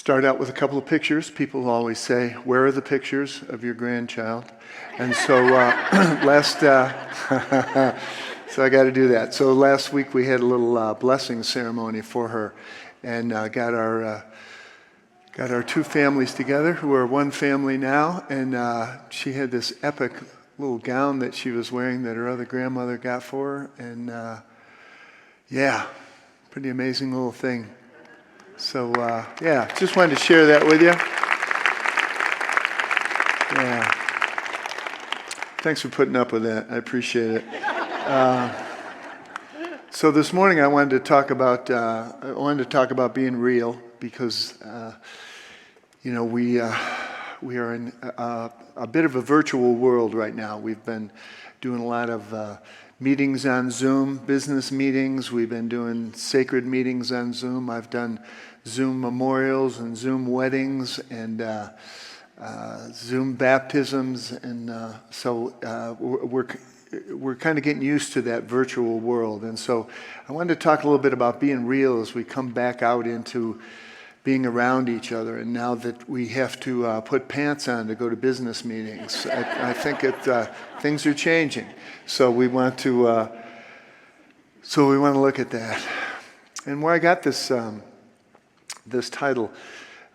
Start out with a couple of pictures. People always say, where are the pictures of your grandchild? And so so I got to do that. So last week we had a little blessing ceremony for her, and got our two families together, who are one family now, and she had this epic little gown that she was wearing that her other grandmother got for her, and pretty amazing little thing. So, just wanted to share that with you. Yeah. Thanks for putting up with that. I appreciate it. So this morning I wanted to talk about being real, because we are in a bit of a virtual world right now. We've been doing a lot of meetings on Zoom, business meetings. We've been doing sacred meetings on Zoom. I've done Zoom memorials and Zoom weddings and Zoom baptisms, and so we're kind of getting used to that virtual world. And so I wanted to talk a little bit about being real as we come back out into being around each other. And now that we have to put pants on to go to business meetings, I think things are changing. So we want to look at that. And where I got this title,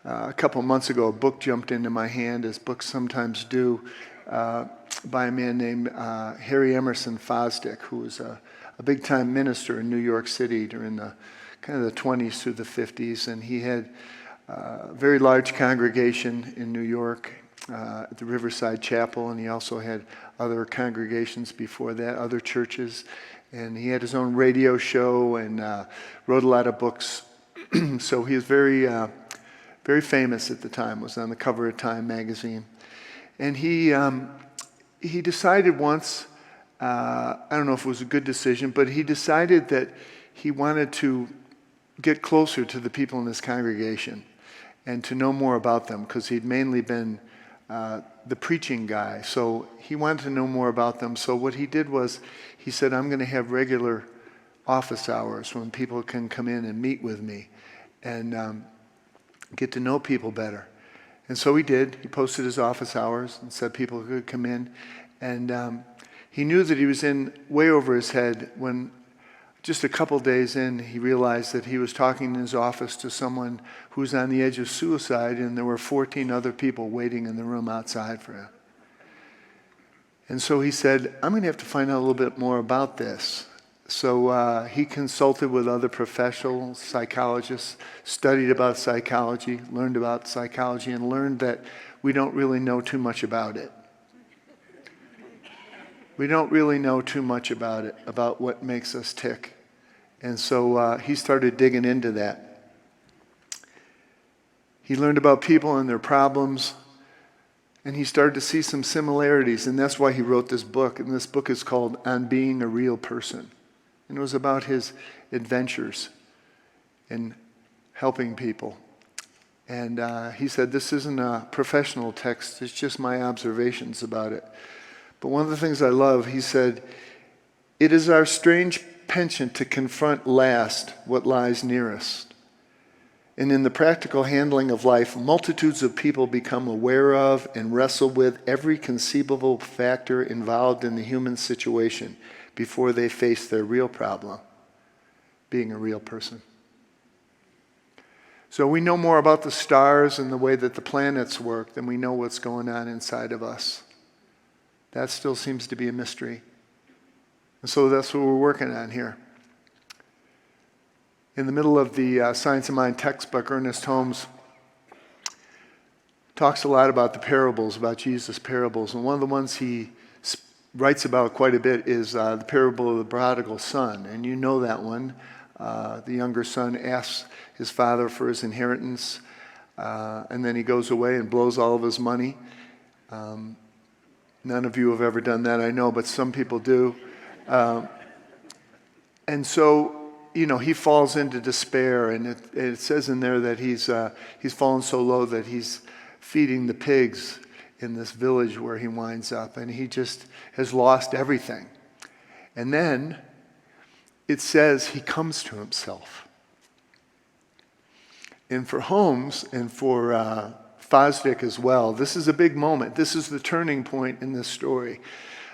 a couple months ago, a book jumped into my hand, as books sometimes do, by a man named Harry Emerson Fosdick, who was a big-time minister in New York City during the kind of the 20s through the 50s, and he had a very large congregation in New York at the Riverside Chapel, and he also had other congregations before that, other churches, and he had his own radio show and wrote a lot of books. So he was very famous at the time, was on the cover of Time magazine. And he decided once, I don't know if it was a good decision, but he decided that he wanted to get closer to the people in his congregation and to know more about them, because he'd mainly been the preaching guy. So he wanted to know more about them. So what he did was, he said, I'm going to have regular office hours when people can come in and meet with me and get to know people better. And so he did. He posted his office hours and said people could come in. And he knew that he was in way over his head when just a couple days in, he realized that he was talking in his office to someone who was on the edge of suicide, and there were 14 other people waiting in the room outside for him. And so he said, I'm going to have to find out a little bit more about this. So he consulted with other professional psychologists, studied about psychology, learned about psychology, and learned that we don't really know too much about it. We don't really know too much about it, about what makes us tick. And so he started digging into that. He learned about people and their problems, and he started to see some similarities, and that's why he wrote this book. And this book is called On Being a Real Person. And it was about his adventures in helping people. And he said, this isn't a professional text, it's just my observations about it. But one of the things I love, he said, it is our strange penchant to confront last what lies nearest. And in the practical handling of life, multitudes of people become aware of and wrestle with every conceivable factor involved in the human situation before they face their real problem, being a real person. So we know more about the stars and the way that the planets work than we know what's going on inside of us. That still seems to be a mystery. And so that's what we're working on here. In the middle of the Science of Mind textbook, Ernest Holmes talks a lot about the parables, about Jesus' parables. And one of the ones he writes about quite a bit is the parable of the prodigal son. And you know that one. The younger son asks his father for his inheritance, and then he goes away and blows all of his money. None of you have ever done that, I know, but some people do. And so, he falls into despair, and it says in there that he's fallen so low that he's feeding the pigs in this village where he winds up, and he just has lost everything. And then it says he comes to himself. And for Holmes and for Fosdick as well, this is a big moment. This is the turning point in this story.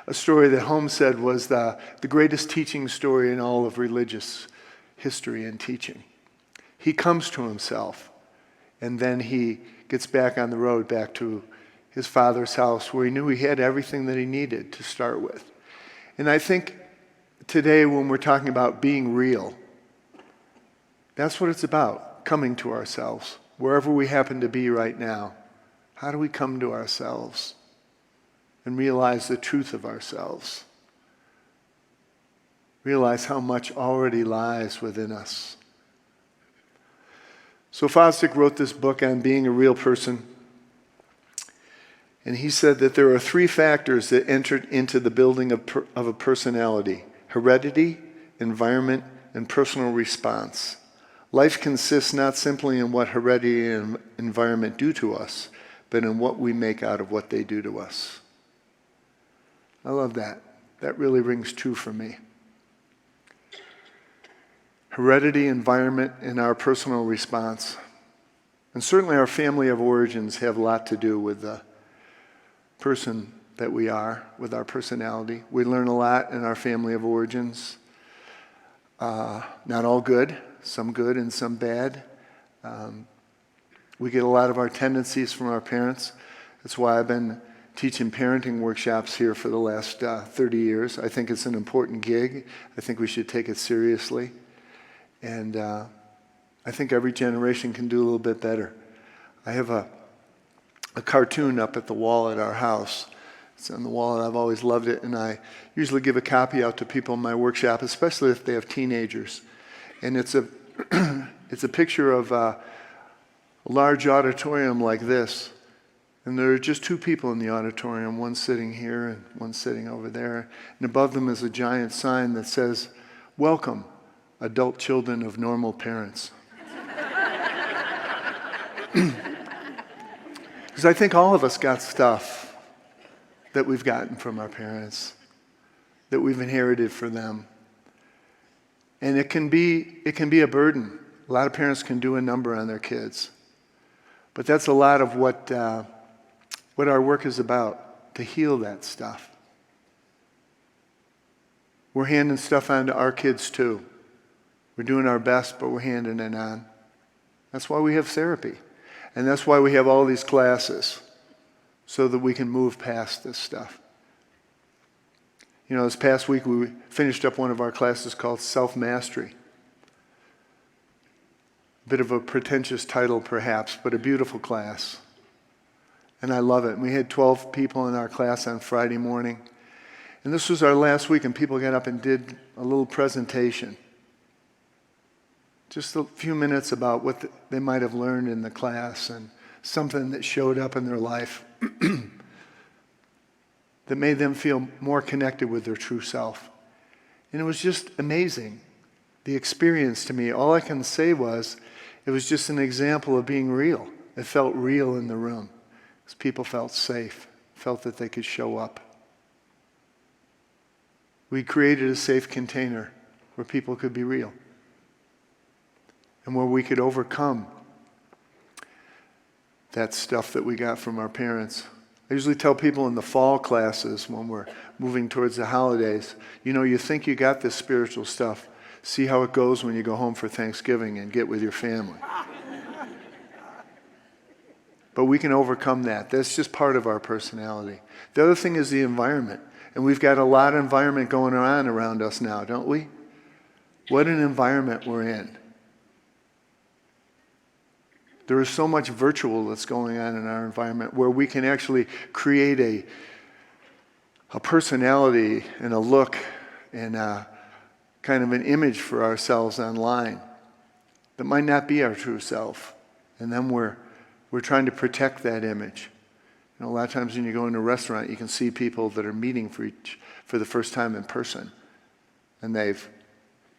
A story that Holmes said was the greatest teaching story in all of religious history and teaching. He comes to himself, and then he gets back on the road, back to his father's house, where he knew he had everything that he needed to start with. And I think today when we're talking about being real, that's what it's about, coming to ourselves. Wherever we happen to be right now, how do we come to ourselves and realize the truth of ourselves? Realize how much already lies within us. So Fosdick wrote this book on being a real person. And he said that there are 3 factors that entered into the building of a personality: heredity, environment, and personal response. Life consists not simply in what heredity and environment do to us, but in what we make out of what they do to us. I love that. That really rings true for me. Heredity, environment, and our personal response. And certainly our family of origins have a lot to do with the person that we are, with our personality. We learn a lot in our family of origins. Not all good, some good and some bad. We get a lot of our tendencies from our parents. That's why I've been teaching parenting workshops here for the last 30 years. I think it's an important gig. I think we should take it seriously. And I think every generation can do a little bit better. I have a cartoon up at the wall at our house. It's on the wall, and I've always loved it. And I usually give a copy out to people in my workshop, especially if they have teenagers. And it's a it's a picture of a large auditorium like this. And there are just 2 people in the auditorium, one sitting here and one sitting over there. And above them is a giant sign that says, "Welcome, adult children of normal parents." Because I think all of us got stuff that we've gotten from our parents, that we've inherited from them. And it can be a burden. A lot of parents can do a number on their kids. But that's a lot of what our work is about, to heal that stuff. We're handing stuff on to our kids too. We're doing our best, but we're handing it on. That's why we have therapy. And that's why we have all these classes, so that we can move past this stuff. You know, this past week we finished up one of our classes called Self-Mastery. A bit of a pretentious title perhaps, but a beautiful class. And I love it. And we had 12 people in our class on Friday morning. And this was our last week, and people got up and did a little presentation. Just a few minutes about what they might have learned in the class and something that showed up in their life that made them feel more connected with their true self. And it was just amazing, the experience to me. All I can say was, it was just an example of being real. It felt real in the room, because people felt safe, felt that they could show up. We created a safe container where people could be real, and where we could overcome that stuff that we got from our parents. I usually tell people in the fall classes when we're moving towards the holidays, you think you got this spiritual stuff. See how it goes when you go home for Thanksgiving and get with your family. But we can overcome that. That's just part of our personality. The other thing is the environment. And we've got a lot of environment going on around us now, don't we? What an environment we're in. There is so much virtual that's going on in our environment where we can actually create a personality and a look and a kind of an image for ourselves online that might not be our true self. And then we're trying to protect that image. A lot of times when you go into a restaurant, you can see people that are meeting for the first time in person. And they've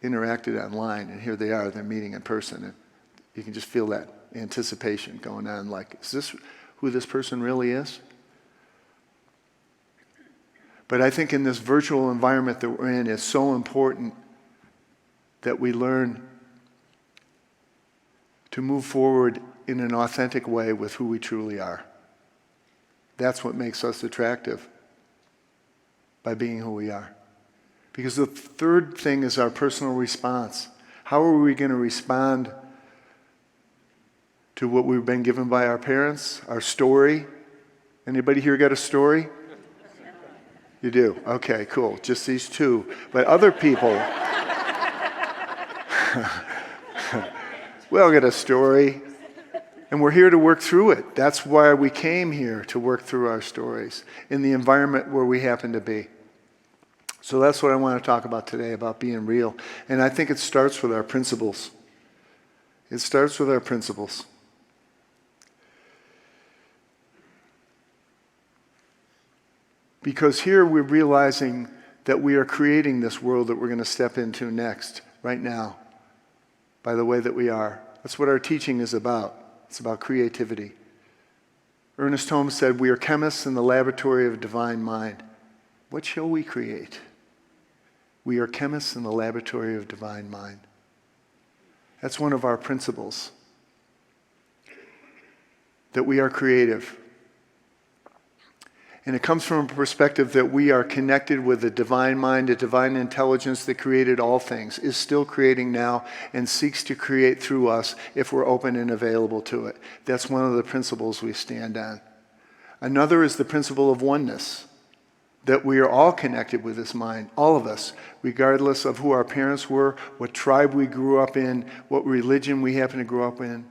interacted online, and here they are, they're meeting in person. And you can just feel that anticipation going on, like, is this who this person really is? But I think in this virtual environment that we're in, it's so important that we learn to move forward in an authentic way with who we truly are. That's what makes us attractive, by being who we are. Because the third thing is our personal response. How are we going to respond to what we've been given by our parents, our story? Anybody here got a story? You do? Okay, cool. Just these two. But other people, we all got a story, and we're here to work through it. That's why we came here, to work through our stories in the environment where we happen to be. So that's what I want to talk about today, about being real. And I think it starts with our principles. It starts with our principles. Because here we're realizing that we are creating this world that we're going to step into next, right now, by the way that we are. That's what our teaching is about. It's about creativity. Ernest Holmes said, "We are chemists in the laboratory of divine mind. What shall we create? We are chemists in the laboratory of divine mind." That's one of our principles, that we are creative. And it comes from a perspective that we are connected with the divine mind, a divine intelligence that created all things, is still creating now, and seeks to create through us if we're open and available to it. That's one of the principles we stand on. Another is the principle of oneness, that we are all connected with this mind, all of us, regardless of who our parents were, what tribe we grew up in, what religion we happen to grow up in,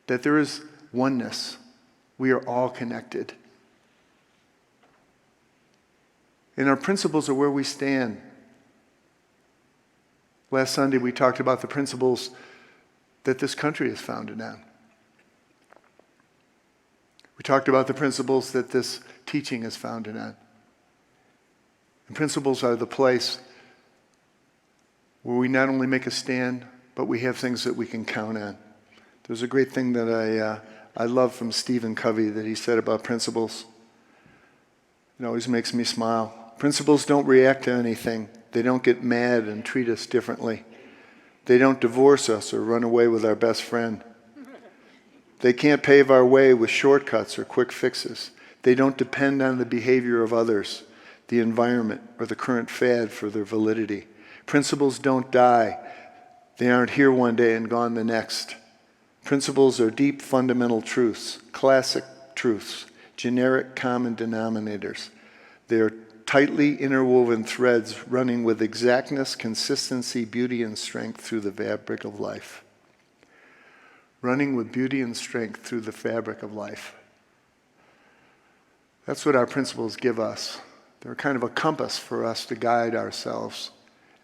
that there is oneness. We are all connected. And our principles are where we stand. Last Sunday we talked about the principles that this country is founded on. We talked about the principles that this teaching is founded on. And principles are the place where we not only make a stand, but we have things that we can count on. There's a great thing that I love from Stephen Covey that he said about principles. It always makes me smile. Principles don't react to anything. They don't get mad and treat us differently. They don't divorce us or run away with our best friend. They can't pave our way with shortcuts or quick fixes. They don't depend on the behavior of others, the environment, or the current fad for their validity. Principles don't die. They aren't here one day and gone the next. Principles are deep fundamental truths, classic truths, generic common denominators. They are tightly interwoven threads running with exactness, consistency, beauty, and strength through the fabric of life. Running with beauty and strength through the fabric of life. That's what our principles give us. They're kind of a compass for us to guide ourselves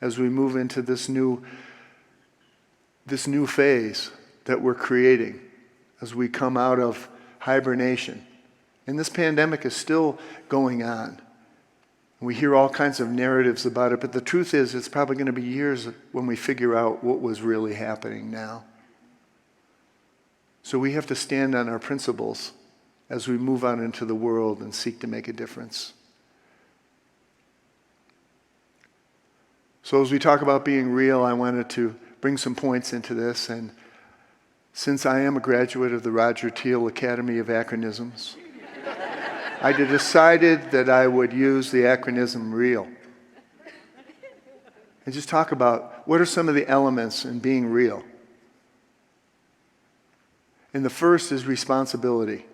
as we move into this new phase that we're creating as we come out of hibernation. And this pandemic is still going on. We hear all kinds of narratives about it, but the truth is it's probably going to be years when we figure out what was really happening now. So we have to stand on our principles as we move out into the world and seek to make a difference. So as we talk about being real, I wanted to bring some points into this. And since I am a graduate of the Roger Teal Academy of Acronyms, I decided that I would use the acronym REAL. And just talk about what are some of the elements in being real. And the first is responsibility.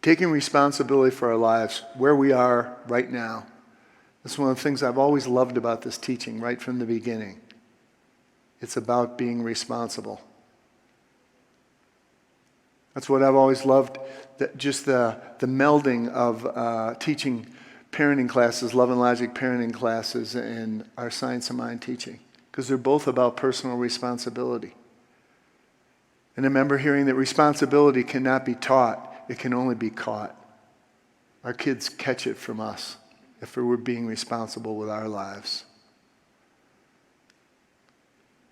Taking responsibility for our lives, where we are right now. That's one of the things I've always loved about this teaching right from the beginning. It's about being responsible. That's what I've always loved, just the melding of teaching parenting classes, Love and Logic parenting classes, and our Science of Mind teaching, because they're both about personal responsibility. And I remember hearing that responsibility cannot be taught, it can only be caught. Our kids catch it from us if we're being responsible with our lives.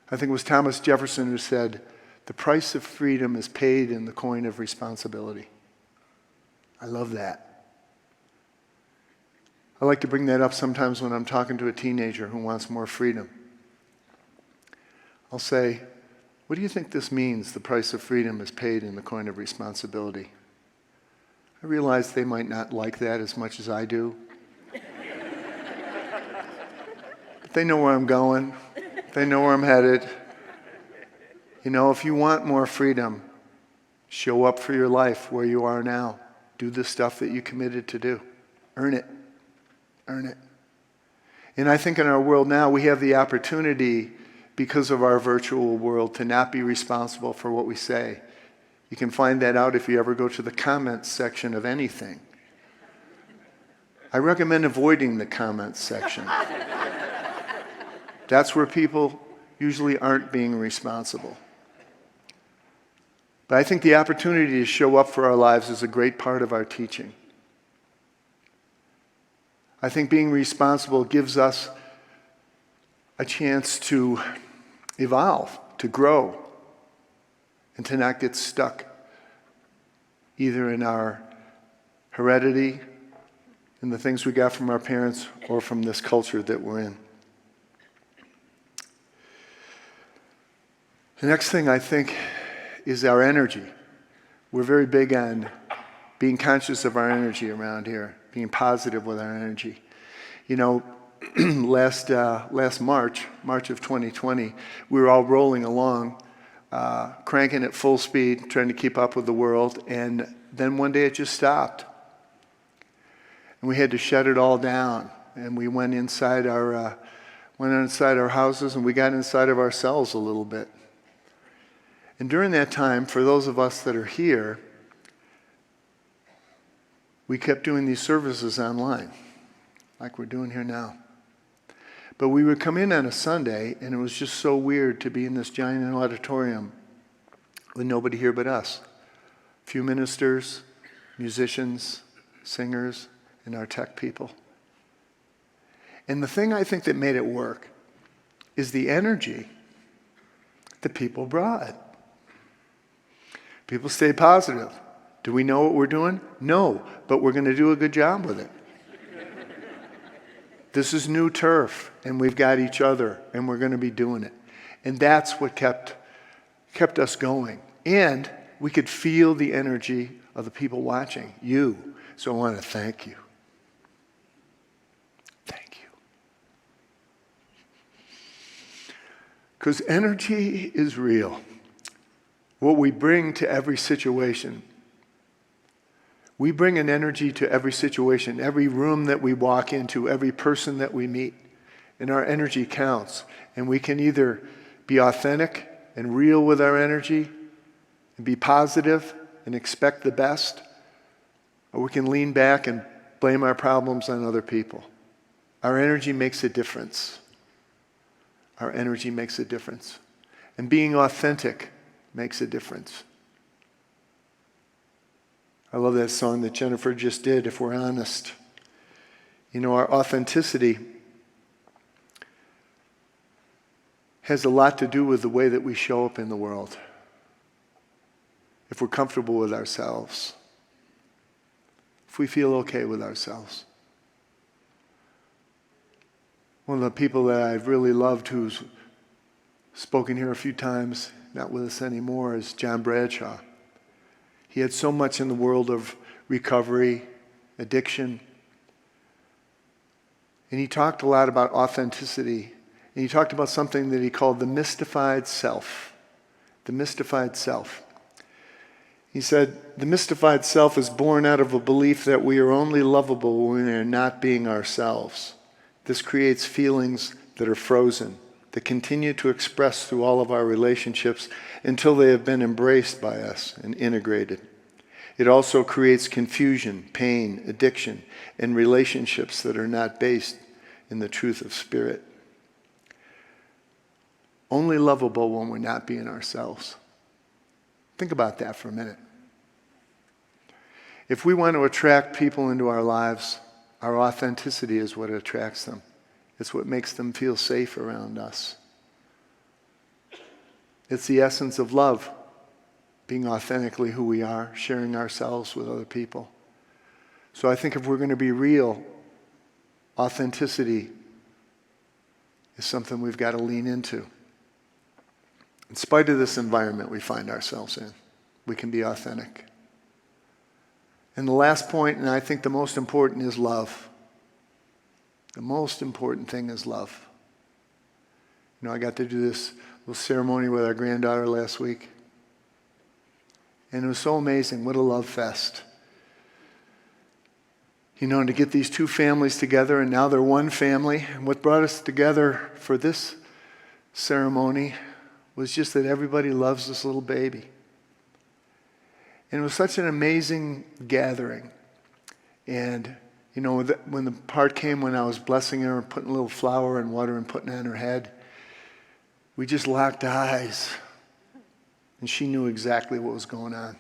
I think it was Thomas Jefferson who said, "The price of freedom is paid in the coin of responsibility." I love that. I like to bring that up sometimes when I'm talking to a teenager who wants more freedom. I'll say, What do you think this means? The price of freedom is paid in the coin of responsibility. I realize they might not like that as much as I do. But they know where I'm going. They know where I'm headed. You know, if you want more freedom, show up for your life where you are now. Do the stuff that you committed to do. Earn it. Earn it. And I think in our world now, we have the opportunity, because of our virtual world, to not be responsible for what we say. You can find that out if you ever go to the comments section of anything. I recommend avoiding the comments section. That's where people usually aren't being responsible. But I think the opportunity to show up for our lives is a great part of our teaching. I think being responsible gives us a chance to evolve, to grow, and to not get stuck either in our heredity, in the things we got from our parents, or from this culture that we're in. The next thing I think is our energy. We're very big on being conscious of our energy around here, being positive with our energy. You know, last March of 2020, we were all rolling along, cranking at full speed, trying to keep up with the world, and then one day it just stopped. And we had to shut it all down, and we went inside our houses, and we got inside of ourselves a little bit. And during that time, for those of us that are here, we kept doing these services online, like we're doing here now. But we would come in on a Sunday, and it was just so weird to be in this giant auditorium with nobody here but us. A few ministers, musicians, singers, and our tech people. And the thing I think that made it work is the energy that people brought. People stay positive. Do we know what we're doing? No, but we're going to do a good job with it. This is new turf, and we've got each other, and we're going to be doing it. And that's what kept us going. And we could feel the energy of the people watching, you. So I want to thank you. Thank you. Because energy is real. What we bring to every situation. We bring an energy to every situation, every room that we walk into, every person that we meet. And our energy counts. And we can either be authentic and real with our energy and be positive and expect the best, or we can lean back and blame our problems on other people. Our energy makes a difference. Our energy makes a difference. And being authentic makes a difference. I love that song that Jennifer just did, If We're Honest. You know, our authenticity has a lot to do with the way that we show up in the world. If we're comfortable with ourselves. If we feel okay with ourselves. One of the people that I've really loved who's spoken here a few times, not with us anymore, is John Bradshaw. He had so much in the world of recovery, addiction. And he talked a lot about authenticity. And he talked about something that he called the mystified self. The mystified self. He said, the mystified self is born out of a belief that we are only lovable when we are not being ourselves. This creates feelings that are frozen, that continue to express through all of our relationships until they have been embraced by us and integrated. It also creates confusion, pain, addiction, and relationships that are not based in the truth of spirit. Only lovable when we're not being ourselves. Think about that for a minute. If we want to attract people into our lives, our authenticity is what attracts them. It's what makes them feel safe around us. It's the essence of love, being authentically who we are, sharing ourselves with other people. So I think if we're going to be real, authenticity is something we've got to lean into. In spite of this environment we find ourselves in, we can be authentic. And the last point, and I think the most important, is love. The most important thing is love. I got to do this little ceremony with our granddaughter last week. And it was so amazing. What a love fest. And to get these two families together, and now they're one family. And what brought us together for this ceremony was just that everybody loves this little baby. And it was such an amazing gathering. And, when the part came when I was blessing her and putting a little flour and water and putting it on her head, we just locked eyes. And she knew exactly what was going on.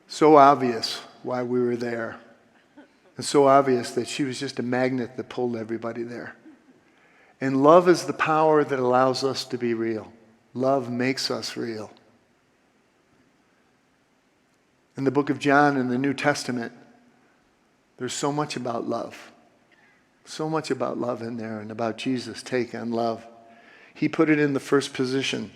So obvious why we were there. And so obvious that she was just a magnet that pulled everybody there. And love is the power that allows us to be real. Love makes us real. In the book of John in the New Testament, there's so much about love. So much about love in there and about Jesus' take on love. He put it in the first position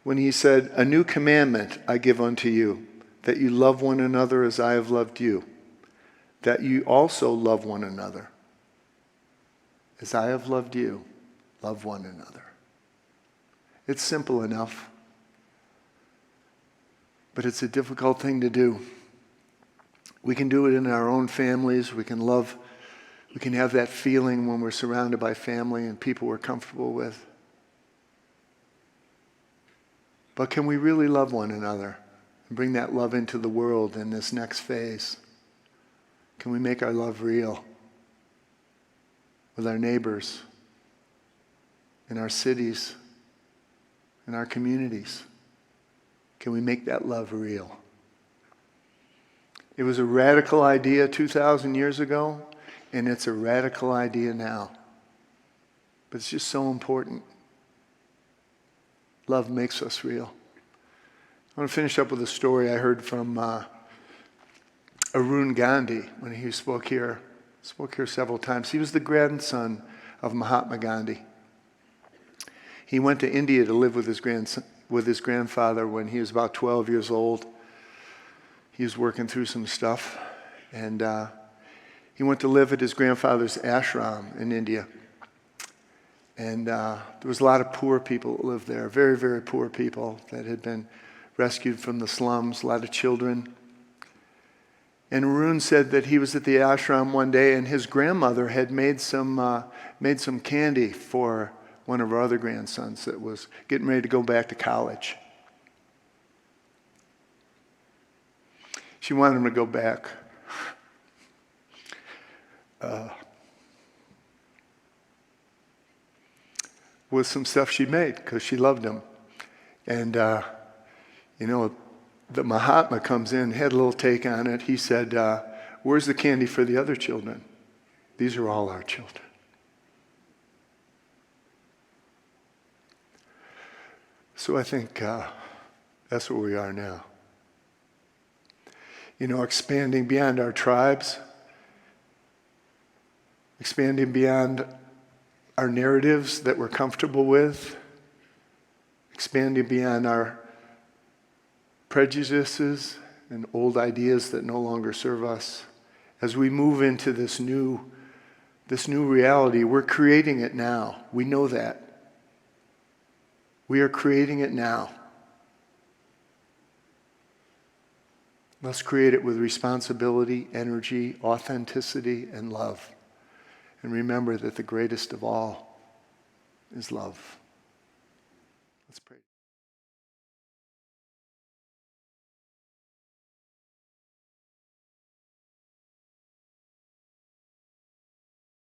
when he said, "A new commandment I give unto you, that you love one another as I have loved you, that you also love one another. As I have loved you, love one another." It's simple enough, but it's a difficult thing to do. We can do it in our own families. We can have that feeling when we're surrounded by family and people we're comfortable with. But can we really love one another and bring that love into the world in this next phase? Can we make our love real with our neighbors, in our cities, in our communities? Can we make that love real? It was a radical idea 2,000 years ago, and it's a radical idea now. But it's just so important. Love makes us real. I want to finish up with a story I heard from Arun Gandhi when he spoke here several times. He was the grandson of Mahatma Gandhi. He went to India to live with his grandfather when he was about 12 years old. He was working through some stuff, and he went to live at his grandfather's ashram in India. And there was a lot of poor people that lived there, very, very poor people that had been rescued from the slums, a lot of children. And Arun said that he was at the ashram one day, and his grandmother had made some candy for one of our other grandsons that was getting ready to go back to college. She wanted him to go back. With some stuff she made because she loved him. And, the Mahatma comes in, had a little take on it. He said, "Where's the candy for the other children? These are all our children." So I think that's where we are now. Expanding beyond our tribes, expanding beyond our narratives that we're comfortable with, expanding beyond our prejudices and old ideas that no longer serve us. As we move into this new reality, we're creating it now. We know that. We are creating it now. Let's create it with responsibility, energy, authenticity, and love. And remember that the greatest of all is love. Let's pray.